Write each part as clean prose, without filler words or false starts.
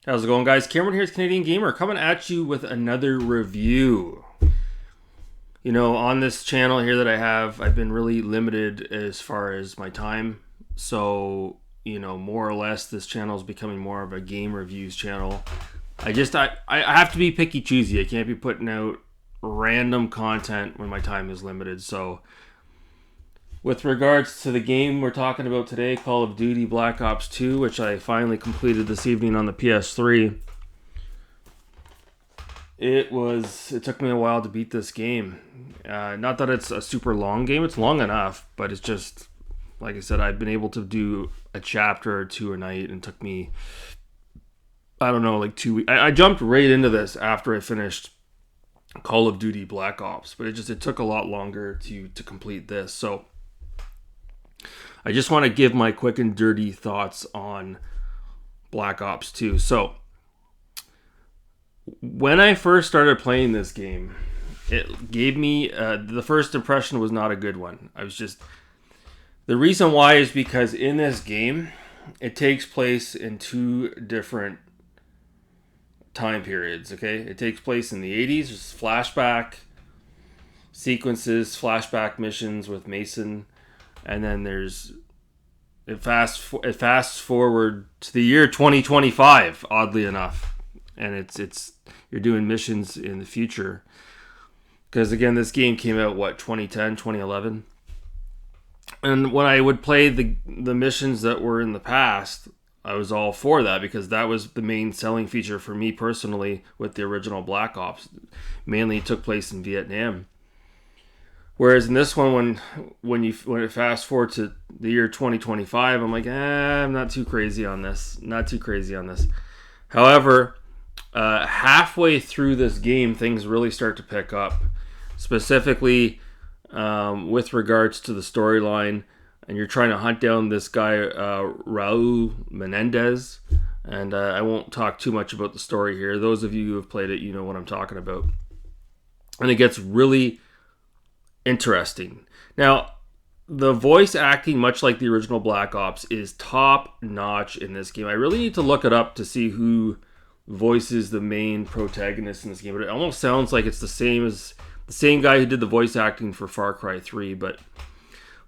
How's it going, guys? Cameron here's Canadian Gamer coming at you with another review. You know, on this channel here that I've been really limited as far as my time. So, you know, more or less this channel is becoming more of a game reviews channel. I have to be picky choosy. I can't be putting out random content when my time is limited. So, with regards to the game we're talking about today, Call of Duty Black Ops 2, which I finally completed this evening on the PS3. It took me a while to beat this game. Not that it's a super long game, it's long enough, but it's just, like I said, I've been able to do a chapter or two a night, and it took me, I don't know, like 2 weeks. I jumped right into this after I finished Call of Duty Black Ops, but it took a lot longer to complete this. So I just want to give my quick and dirty thoughts on Black Ops 2. So, when I first started playing this game, it gave me, the first impression was not a good one. The reason why is because in this game, it takes place in two different time periods, okay? It takes place in the 80s, just flashback sequences, flashback missions with Mason. And then it fast forward to the year 2025, oddly enough, and it's you're doing missions in the future. Because again, this game came out 2010, 2011, and when I would play the missions that were in the past, I was all for that because that was the main selling feature for me personally with the original Black Ops. Mainly took place in Vietnam. Whereas in this one, when it fast forward to the year 2025, I'm like, I'm not too crazy on this. However, halfway through this game, things really start to pick up, specifically with regards to the storyline. And you're trying to hunt down this guy, Raul Menendez. And I won't talk too much about the story here. Those of you who have played it, you know what I'm talking about. And it gets really interesting. Now, the voice acting, much like the original Black Ops, is top notch in this game. I really need to look it up to see who voices the main protagonist in this game, but it almost sounds like it's the same guy who did the voice acting for Far Cry 3. But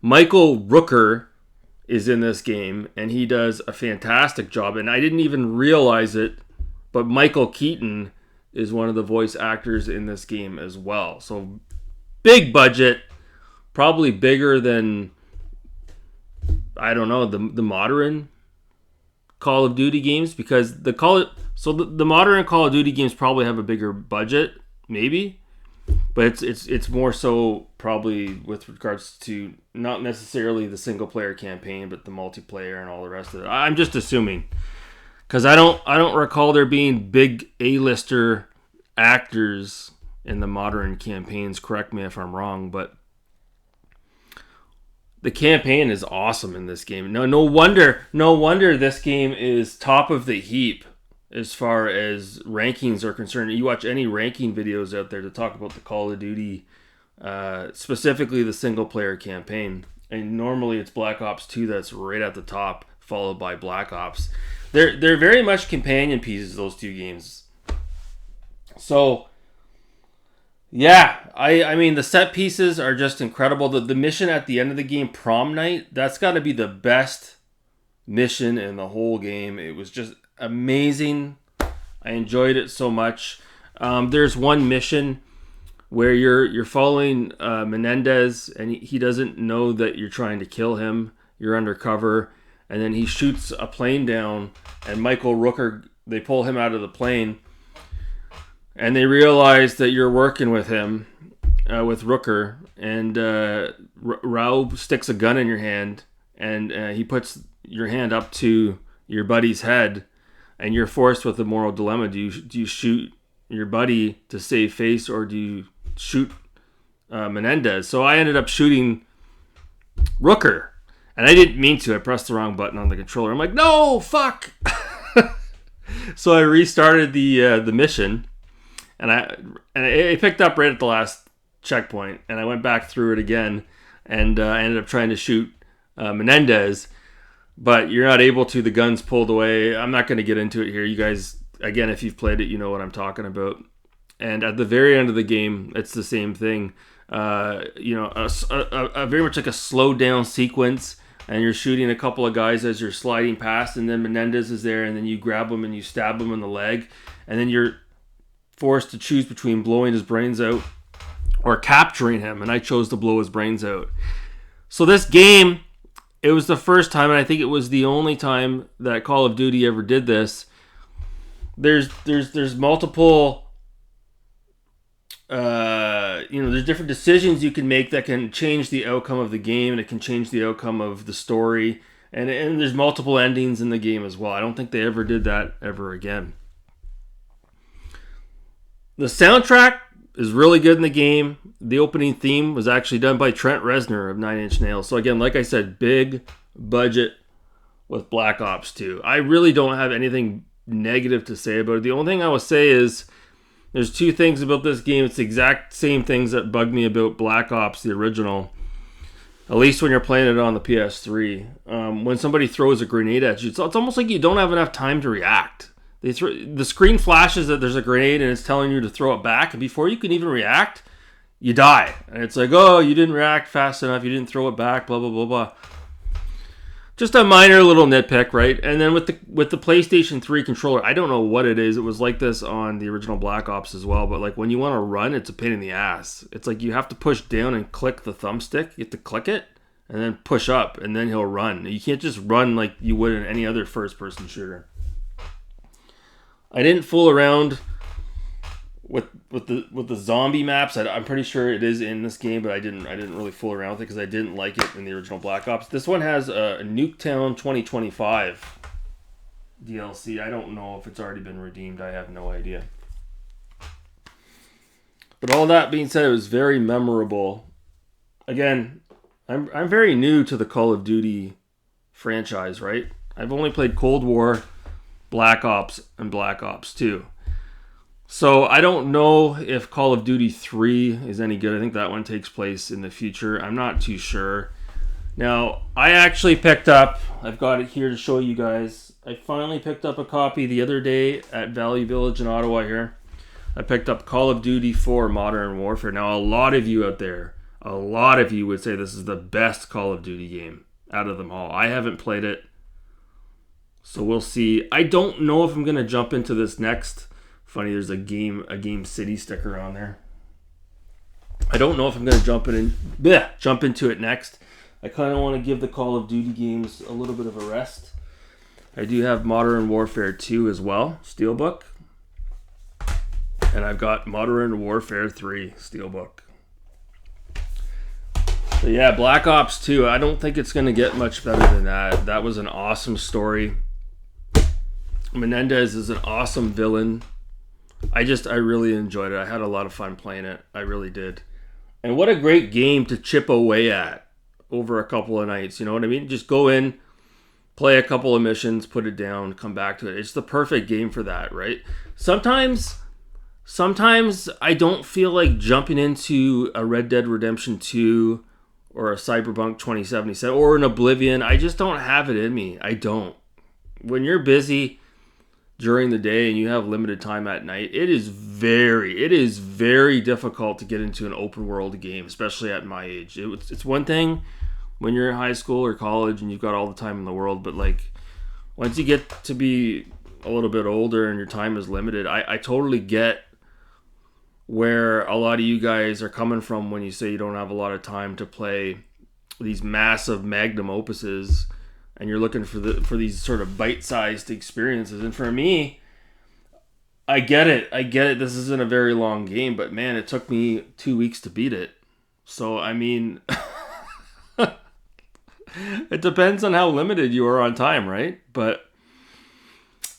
Michael Rooker is in this game, and he does a fantastic job. And I didn't even realize it, but Michael Keaton is one of the voice actors in this game as well. So big budget, probably bigger than, I don't know, the modern Call of Duty games, because the modern Call of Duty games probably have a bigger budget, maybe, but it's more so probably with regards to not necessarily the single player campaign, but the multiplayer and all the rest of it. I'm just assuming, because I don't recall there being big A-lister actors in the modern campaigns. Correct me if I'm wrong, but the campaign is awesome in this game. No wonder this game is top of the heap as far as rankings are concerned. You watch any ranking videos out there to talk about the Call of Duty, specifically the single player campaign, and normally it's Black Ops 2 that's right at the top, followed by Black Ops. They're very much companion pieces, those two games. So yeah, I mean, the set pieces are just incredible. The mission at the end of the game, Prom Night, that's got to be the best mission in the whole game. It was just amazing. I enjoyed it so much. There's one mission where you're following Menendez, and he doesn't know that you're trying to kill him. You're undercover, and then he shoots a plane down, and Michael Rooker, they pull him out of the plane. And they realize that you're working with him, with Rooker, and Raul sticks a gun in your hand, and he puts your hand up to your buddy's head, and you're forced with a moral dilemma. Do you shoot your buddy to save face, or do you shoot Menendez? So I ended up shooting Rooker, and I didn't mean to. I pressed the wrong button on the controller. I'm like, no, fuck! So I restarted the mission. And it picked up right at the last checkpoint, and I went back through it again, and I ended up trying to shoot Menendez, but you're not able to. The gun's pulled away. I'm not going to get into it here. You guys Again, if you've played it, you know what I'm talking about. And at the very end of the game, it's the same thing. A very much like a slowed down sequence, and you're shooting a couple of guys as you're sliding past, and then Menendez is there, and then you grab him and you stab him in the leg, and then you're forced to choose between blowing his brains out or capturing him, and I chose to blow his brains out. So this game, it was the first time, and I think it was the only time that Call of Duty ever did this. There's multiple, there's different decisions you can make that can change the outcome of the game, and it can change the outcome of the story, and there's multiple endings in the game as well. I don't think they ever did that ever again. The soundtrack is really good in the game. The opening theme was actually done by Trent Reznor of Nine Inch Nails. So again, like I said, big budget with Black Ops 2. I really don't have anything negative to say about it. The only thing I will say is there's two things about this game. It's the exact same things that bug me about Black Ops, the original. At least when you're playing it on the PS3. When somebody throws a grenade at you, it's almost like you don't have enough time to react. The screen flashes that there's a grenade and it's telling you to throw it back, and before you can even react, you die. And it's like, oh, you didn't react fast enough, you didn't throw it back, blah, blah, blah, blah. Just a minor little nitpick, right? And then with the PlayStation 3 controller, I don't know what it is. It was like this on the original Black Ops as well, but like when you want to run, it's a pain in the ass. It's like you have to push down and click the thumbstick. You have to click it and then push up, and then he'll run. You can't just run like you would in any other first-person shooter. I didn't fool around with the zombie maps. I'm pretty sure it is in this game, but I didn't really fool around with it because I didn't like it in the original Black Ops. This one has a Nuketown 2025 DLC. I don't know if it's already been redeemed. I have no idea. But all that being said, it was very memorable. Again, I'm very new to the Call of Duty franchise, right? I've only played Cold War, Black Ops, and Black Ops 2. So I don't know if Call of Duty 3 is any good. I think that one takes place in the future. I'm not too sure. Now, I actually picked up, I've got it here to show you guys. I finally picked up a copy the other day at Valley Village in Ottawa here. I picked up Call of Duty 4 Modern Warfare. Now, a lot of you out there, a lot of you would say this is the best Call of Duty game out of them all. I haven't played it, so we'll see. I don't know if I'm going to jump into this next. Funny, there's a Game City sticker on there. I don't know if I'm going to jump into it next. I kind of want to give the Call of Duty games a little bit of a rest. I do have Modern Warfare 2 as well, Steelbook. And I've got Modern Warfare 3, Steelbook. So yeah, Black Ops 2, I don't think it's going to get much better than that. That was an awesome story. Menendez is an awesome villain. I really enjoyed it. I had a lot of fun playing it. I really did. And what a great game to chip away at over a couple of nights. You know what I mean? Just go in, play a couple of missions, put it down, come back to it. It's the perfect game for that, right? Sometimes I don't feel like jumping into a Red Dead Redemption 2 or a Cyberpunk 2077 or an Oblivion. I just don't have it in me. I don't. When you're busy during the day and you have limited time at night, it is very difficult to get into an open world game, especially at my age. It's one thing when you're in high school or college and you've got all the time in the world, but like once you get to be a little bit older and your time is limited, I totally get where a lot of you guys are coming from when you say you don't have a lot of time to play these massive magnum opuses and you're looking for these sort of bite-sized experiences. And for me, I get it. This isn't a very long game, but man, it took me 2 weeks to beat it. So, I mean, it depends on how limited you are on time, right? But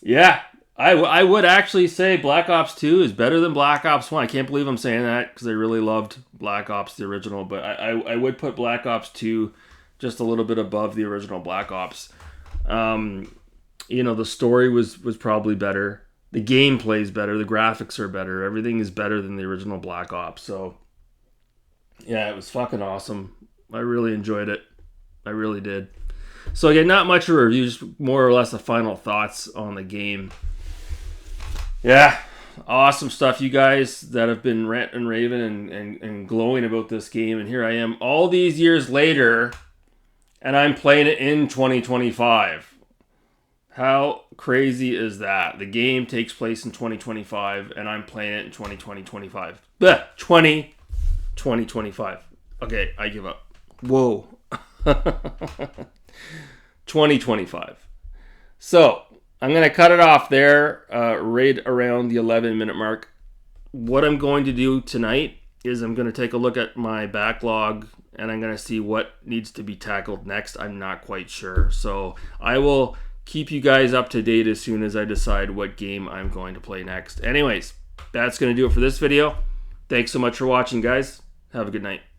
yeah, I would actually say Black Ops 2 is better than Black Ops 1. I can't believe I'm saying that because I really loved Black Ops, the original. But I would put Black Ops 2 just a little bit above the original Black Ops. The story was probably better. The gameplay is better. The graphics are better. Everything is better than the original Black Ops. So, yeah, it was fucking awesome. I really enjoyed it. I really did. So, again, not much of a review, just more or less the final thoughts on the game. Yeah, awesome stuff, you guys that have been ranting and raving and glowing about this game. And here I am all these years later, and I'm playing it in 2025. How crazy is that? The game takes place in 2025, and I'm playing it in 2025. 2025. Okay, I give up. Whoa. 2025. So, I'm going to cut it off there, right around the 11-minute mark. What I'm going to do tonight is I'm going to take a look at my backlog, and I'm going to see what needs to be tackled next. I'm not quite sure. So, I will keep you guys up to date as soon as I decide what game I'm going to play next. Anyways, that's going to do it for this video. Thanks so much for watching, guys. Have a good night.